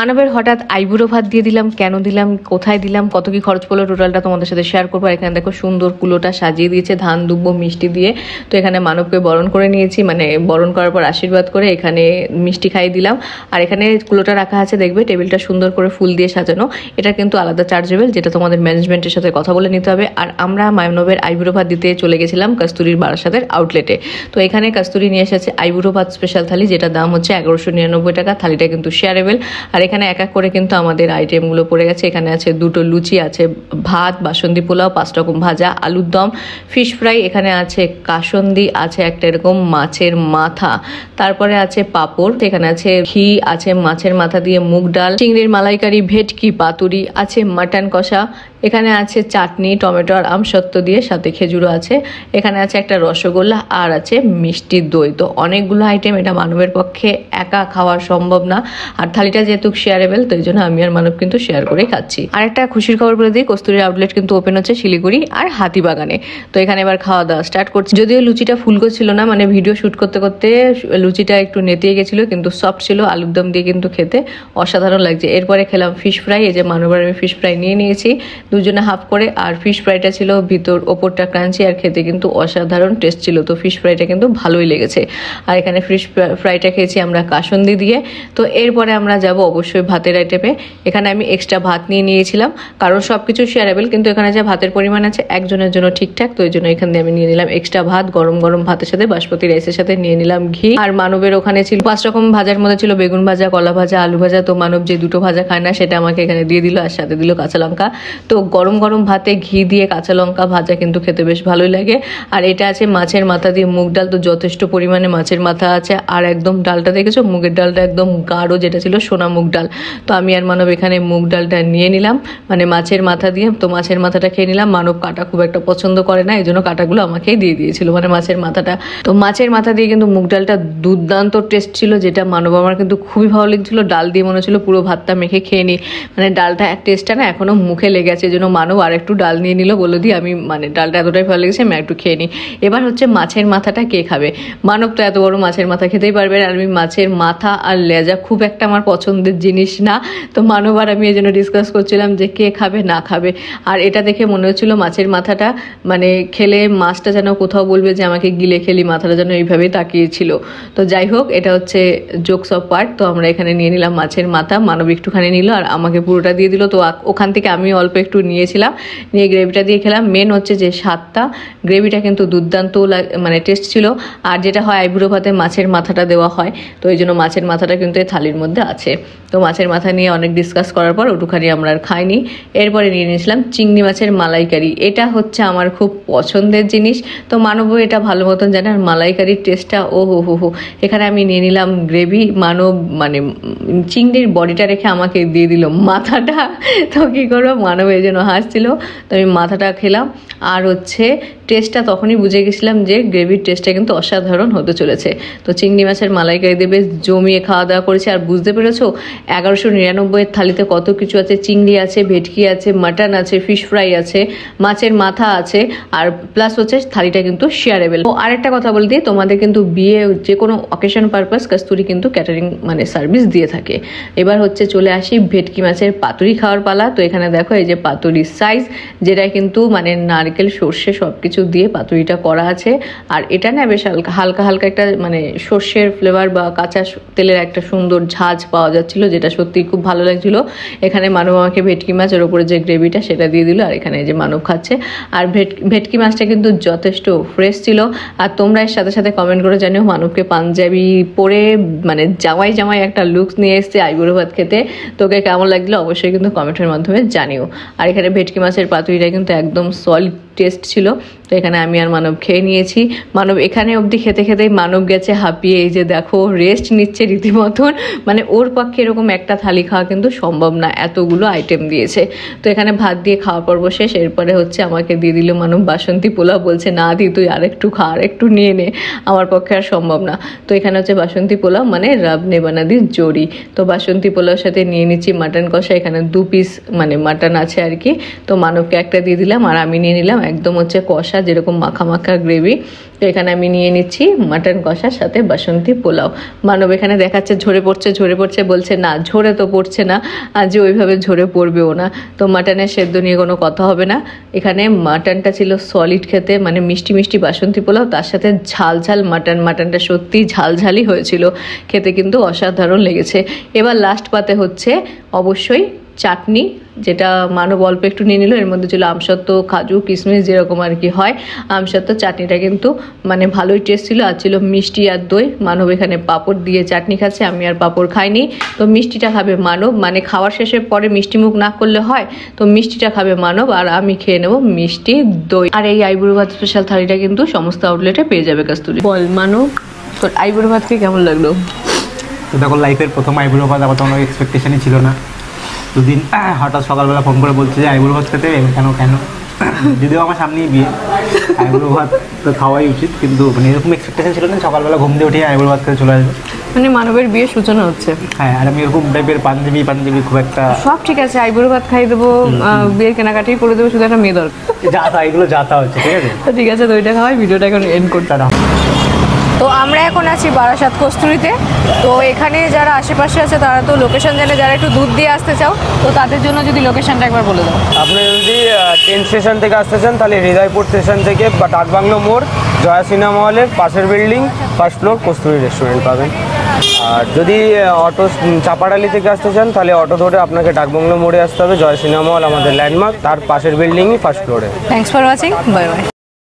মানবের হঠাৎ আইবুড়ো ভাত দিয়ে দিলাম, কেন দিলাম, কোথায় দিলাম, কত কি খরচ পড়লো টোটালটা তোমাদের সাথে শেয়ার করবো। আর এখানে দেখো সুন্দর কুলোটা সাজিয়ে দিয়েছে ধান দুব্বো মিষ্টি দিয়ে। তো এখানে মানবকে বরণ করে নিয়েছি, মানে বরণ করার পর আশীর্বাদ করে এখানে মিষ্টি খাইয়ে দিলাম। আর এখানে কুলোটা রাখা আছে, দেখবে টেবিলটা সুন্দর করে ফুল দিয়ে সাজানো। এটা কিন্তু আলাদা চার্জেবল, যেটা তোমাদের ম্যানেজমেন্টের সাথে কথা বলে নিতে হবে। আর আমরা মানবের আইবুড়ো ভাত দিতে চলে গেছিলাম কস্তুরীর বারাসাতের আউটলেটে। তো এখানে কস্তুরী নিয়ে এসেছে আইবুড়ো ভাত স্পেশাল থালি, যেটা দাম হচ্ছে 1199 টাকা। থালিটা কিন্তু শেয়ারেবল। আর এখানে এক এক করে কিন্তু আমাদের আইটেমগুলো পড়ে গেছে। এখানে আছে দুটো লুচি, আছে ভাত, বাসন্তী পোলাও, 5 রকম ভাজা, আলুর দম, ফিশ ফ্রাই, এখানে আছে কাসন্দি, আছে একটা এরকম মাছের মাথা, তারপরে আছে পাঁপড়, এখানে আছে ঘি, আছে মাছের মাথা দিয়ে মুগ ডাল, চিংড়ির মালাইকারি, ভেটকি, পাতুরি, আছে মাটন কষা, এখানে আছে চাটনি, টমেটো আর আমসত্ত্ব দিয়ে, সাথে খেজুরও আছে, এখানে আছে একটা রসগোল্লা, আর আছে মিষ্টি দই। তো অনেকগুলো আইটেম, এটা মানবের পক্ষে একা খাওয়া সম্ভব না। আর থালিটা যেহেতু শেয়ারেবল, তো এই জন্য আমি আর মানব কিন্তু শেয়ার করেই খাচ্ছি। আর একটা খুশির খবর বলে দিই, কস্তুরীর আউটলেট কিন্তু ওপেন হচ্ছে শিলিগুড়ি আর হাতিবাগানে। তো এখানে এবার খাওয়া দাওয়া স্টার্ট করছি। যদিও লুচিটা ফুলকো ছিল না, মানে ভিডিও শুট করতে করতে লুচিটা একটু নেতিয়ে গেছিলো, কিন্তু সফট ছিল, আলুর দম দিয়ে কিন্তু খেতে অসাধারণ লাগছে। এরপরে খেলাম ফিশ ফ্রাই। এই যে মানবের আমি ফিশ ফ্রাই নিয়ে নিয়েছি, দুজনে হাফ করে। আর ফিশ ফ্রাইটা ছিল ভিতর ওপরটা ক্রাঞ্চি, আর খেতে কিন্তু অসাধারণ টেস্ট ছিল। তো ফিশ ফ্রাইটা কিন্তু ভালোই লেগেছে। আর এখানে ফিশ ফ্রাইটা খেয়েছি আমরা কাসন্দি দিয়ে। তো এরপরে আমরা যাব অবশ্যই ভাতের আইটেমে। এখানে আমি এক্সট্রা ভাত নিয়ে নিয়েছিলাম, কারণ সব কিছু শেয়ারেবল, কিন্তু এখানে যে ভাতের পরিমাণ আছে একজনের জন্য ঠিকঠাক। তো এই জন্য এখান দিয়ে আমি নিয়ে নিলাম এক্সট্রা ভাত, গরম গরম ভাতের সাথে বাসমতি রাইসের সাথে নিয়ে নিলাম ঘি। আর মানবের ওখানে ছিল 5 রকম ভাজার মধ্যে ছিল বেগুন ভাজা, কলা ভাজা, আলু ভাজা। তো মানব যে দুটো ভাজা খায় না, সেটা আমাকে এখানে দিয়ে দিল, আর সাথে দিল কাঁচা লঙ্কা। তো গরম গরম ভাতে ঘি দিয়ে কাঁচা লঙ্কা ভাজা কিন্তু খেতে বেশ ভালোই লাগে। আর এটা আছে মাছের মাথা দিয়ে মুগ ডাল। তো যথেষ্ট পরিমাণে মাছের মাথা আছে। আর একদম ডালটা দেখেছো, মুগের ডালটা একদম গাঢ়, যেটা ছিল সোনা মুগ ডাল। তো আমি আর মানব এখানে মুগ ডালটা নিয়ে নিলাম, মানে মাছের মাথা দিয়ে। তো মাছের মাথাটা খেয়ে নিলাম। মানব কাটা খুব একটা পছন্দ করে না, এই জন্য কাটাগুলো আমাকেই দিয়ে দিয়েছিল, মানে মাছের মাথাটা। তো মাছের মাথা দিয়ে কিন্তু মুগ ডালটা দুর্দান্ত টেস্ট ছিল, যেটা মানব আমার কিন্তু খুবই ভালো লেগেছিল। ডাল দিয়ে মনে হচ্ছিল পুরো ভাতটা মেখে খেয়ে নিই, মানে ডালটা টেস্টটা না এখনো মুখে লেগে আছে। এই জন্য মানব আর একটু ডাল নিয়ে নিল, বলে দিই আমি মানে ডালটা এতটাই ভালো লেগেছে, আমি একটু খেয়ে নিই। এবার হচ্ছে মাছের মাথাটা কে খাবে। মানব তো এত বড় মাছের মাথা খেতেই পারবে না, আর আমি মাছের মাথা আর লেজা খুব একটা আমার পছন্দের জিনিস না। তো মানব আর আমি এই জন্য ডিসকাস করছিলাম যে কে খাবে না খাবে। আর এটা দেখে মনে হচ্ছিল মাছের মাথাটা মানে খেলে মাছটা যেন কোথাও বলবে যে আমাকে গিলে খেলি, মাথাটা যেন এইভাবেই তাকিয়েছিল। তো যাই হোক, এটা হচ্ছে জোকস অফ পার্ট। তো আমরা এখানে নিয়ে নিলাম মাছের মাথা, মানব একটুখানি নিল আর আমাকে পুরোটা দিয়ে দিল। তো ওখান থেকে আমি অল্প একটু নিয়েছিলাম, নিয়ে গ্রেভিটা দিয়ে খেলাম। মেন হচ্ছে যে স্বাদটা, গ্রেভিটা কিন্তু দুর্দান্ত মানে টেস্ট ছিল। আর যেটা হয় আইবুড়ো ভাতে মাছের মাথাটা দেওয়া হয়, তো এই জন্য মাছের মাথাটা কিন্তু এই থালির মধ্যে আছে। তো মাছের মাথা নিয়ে অনেক ডিসকাস করার পর ওটুখানি আমরা আর খাইনি। এরপরে নিয়ে নিয়েছিলাম চিংড়ি মাছের মালাইকারি। এটা হচ্ছে আমার খুব পছন্দের জিনিস। তো মানব এটা ভালো মতন জানে। আর মালাইকারির টেস্টটা ও হো হো হো। এখানে আমি নিয়ে নিলাম গ্রেভি, মানব মানে চিংড়ির বডিটা রেখে আমাকে দিয়ে দিল মাথাটা। তো কী করবো, মানব এই জন্য হাসছিল। তো আমি মাথাটা খেলাম। আর হচ্ছে টেস্টটা তখনই বুঝে গেছিলাম যে গ্রেভির টেস্টটা কিন্তু অসাধারণ হতে চলেছে। তো চিংড়ি মাছের মালাইকারি দিয়ে বেশ জমিয়ে খাওয়া দাওয়া করেছে। আর বুঝতে পেরেছো 1199 থালিতে কত কিছু আছে। চিংড়ি আছে, ভেটকি আছে, মাটন আছে, ফিশ ফ্রাই আছে, মাছের মাথা আছে, আর প্লাস হচ্ছে থালিটা কিন্তু শেয়ারেবল। ও আরেকটা কথা বলে দিই, তোমাদের কিন্তু বিয়ে যে কোনো অকেশন পারপাস কস্তুরী কিন্তু ক্যাটারিং মানে সার্ভিস দিয়ে থাকে। এবার হচ্ছে চলে আসি ভেটকি মাছের পাতুরি খাওয়ার পালা। তো এখানে দেখো এই যে পাতুরির সাইজ, যেটা কিন্তু মানে নারকেল সর্ষে সব কিছু দিয়ে পাতুরিটা করা আছে। আর এটা না বেশ হালকা হালকা একটা মানে সর্ষের ফ্লেভার বা কাঁচা তেলের একটা সুন্দর ঝাঁজ পাওয়া যাচ্ছিল, যেটা সত্যি খুব ভালো লাগছিল। এখানে মানব আমাকে ভেটকি মাছের ওপরে যে গ্রেভিটা সেটা দিয়ে দিল, আর এখানে যে মানব খাচ্ছে। আর ভেটকি মাছটা কিন্তু যথেষ্ট ফ্রেশ ছিল। আর তোমরা এর সাথে সাথে কমেন্ট করে জানিও মানবকে পাঞ্জাবি পরে মানে জামাই জামাই একটা লুকস নিয়ে এসছে আইবুড়ো ভাত খেতে, তোকে কেমন লাগলো অবশ্যই কিন্তু কমেন্টের মাধ্যমে জানিও। আর এখানে ভেটকি মাছের পাতুরিটা কিন্তু একদম সলিড টেস্ট ছিল। তো এখানে আমি আর মানব খেয়ে নিয়েছি। মানব এখানে অবধি খেতে খেতেই মানব গেছে হাঁপিয়ে। এই যে দেখো রেস্ট নিচ্ছে রীতিমতন, মানে ওর পক্ষে এরকম একটা থালি খাওয়া কিন্তু সম্ভব না, এতগুলো আইটেম দিয়েছে। তো এখানে ভাত দিয়ে খাওয়া পর্ব শেষ। এরপরে হচ্ছে আমাকে দিয়ে দিল মানব বাসন্তী পোলাও, বলছে না দি তুই আরেকটু খা, আরেকটু নিয়ে নে, আমার পক্ষে আর সম্ভব না। তো এখানে হচ্ছে বাসন্তী পোলাও মানে রাব নে বানা দি জোড়ি। তো বাসন্তী পোলাওর সাথে নিয়ে নিচ্ছি মাটন কষা। এখানে 2 পিস মানে মাটন আছে আর কি। তো মানবকে একটা দিয়ে দিলাম, আর আমি নিয়ে নিলাম নিলাম, একদম হচ্ছে কষা, যেরকম মাখা মাখা গ্রেভি। তো এখানে আমি নিয়ে নিচ্ছি মাটন কষার সাথে বাসন্তী পোলাও। মানব এখানে দেখাচ্ছে ঝরে পড়ছে, বলছে না ঝরে তো পড়ছে না, আজ ওইভাবে ঝরে পড়বেও না। তো মাটনের সেদ্ধ নিয়ে কোনো কথা হবে না। এখানে মাটনটা ছিল সলিড খেতে, মানে মিষ্টি মিষ্টি বাসন্তী পোলাও, তার সাথে ঝাল ঝাল মাটনটা সত্যি ঝালঝালই হয়েছিল, খেতে কিন্তু অসাধারণ লেগেছে। এবার লাস্ট পাতে হচ্ছে অবশ্যই চাটনি, যেটা মানব অল্প একটু নিয়ে নিল। এর মধ্যে ছিল আমসত্ত্ব, কাজু, কিশমিশ, যেরকম আর কি হয় আমসত্ত্ব। চাটনিটা কিন্তু মানে ভালোই টেস্ট ছিল, আর ছিল মিষ্টি আর দই। মানব এখানে পাঁপড় দিয়ে চাটনি খাচ্ছে, আমি আর পাঁপড় খাইনি। তো মিষ্টিটা খাবে মানব, মানে খাওয়ার শেষে পরে মিষ্টি মুখ না করলে হয়, তো মিষ্টিটা খাবে মানব, আর আমি খেয়ে নেবো মিষ্টি দই। আর এই আইবুড়ো ভাত স্পেশাল থালিটা কিন্তু সমস্ত আউটলেটে পেয়ে যাবে কাস্তুরি। বল মানব, তোর আইবুড়ো ভাতকে কেমন লাগলো? তো দেখো, লাইফের প্রথম আইবুড়ো ভাত, আমার তো কোনো এক্সপেকটেশনই ছিল না। দুদিন হঠাৎ সকালবেলা ফোন করে বলছে যে আইবুড়ো ভাত খেতে, কেন যদিও আমার সামনেই বিয়ে, আইবুড়ো ভাত তো খাওয়াই উচিত, কিন্তু মানে এরকম এক্সপেকটেশন ছিল না সকালবেলা ঘুম দিয়ে উঠে আইবুড়ো ভাত খেতে চলে আসবে। মানে মানবের বিয়ের সূচনা হচ্ছে। হ্যাঁ, আর আমি এরকম টাইপের পাঞ্জাবি খুব একটা, সব ঠিক আছে, আইবুড়ো ভাত খাই দেবো, বিয়ের কেনাকাটি করে দেবো, শুধু একটা মেয়ে দরকার। এগুলো যাতা হচ্ছে, ঠিক আছে। তো ঠিক আছে, দইটা খাওয়াই, ভিডিওটা এখন এন্ড করতে। তো আমরা এখন আছি বারাসাত কস্তুরীতে। তো এখানে যারা আশেপাশে আছে তারা তো লোকেশন জানে, যারা একটু দূর দিয়ে আসতে চাও তো তাদের জন্য যদি লোকেশনটা একবার বলে দাও। আপনি যদি ট্রেন স্টেশন থেকে আসতে চান তাহলে হৃদয়পুর স্টেশন থেকে বা ডাকবাংলো মোড়, জয়া সিনেমা হলের পাশের বিল্ডিং, ফার্স্ট ফ্লোর, কস্তুরী রেস্টুরেন্ট পাবেন। আর যদি অটো চাপাডালি থেকে আসতে চান তাহলে অটো ধরে আপনাকে ডাকবাংলো মোড়ে আসতে হবে, জয়া সিনেমা হল আমাদের ল্যান্ডমার্ক, তার পাশের বিল্ডিংই ফার্স্ট ফ্লোরে। Thanks for watching, bye bye.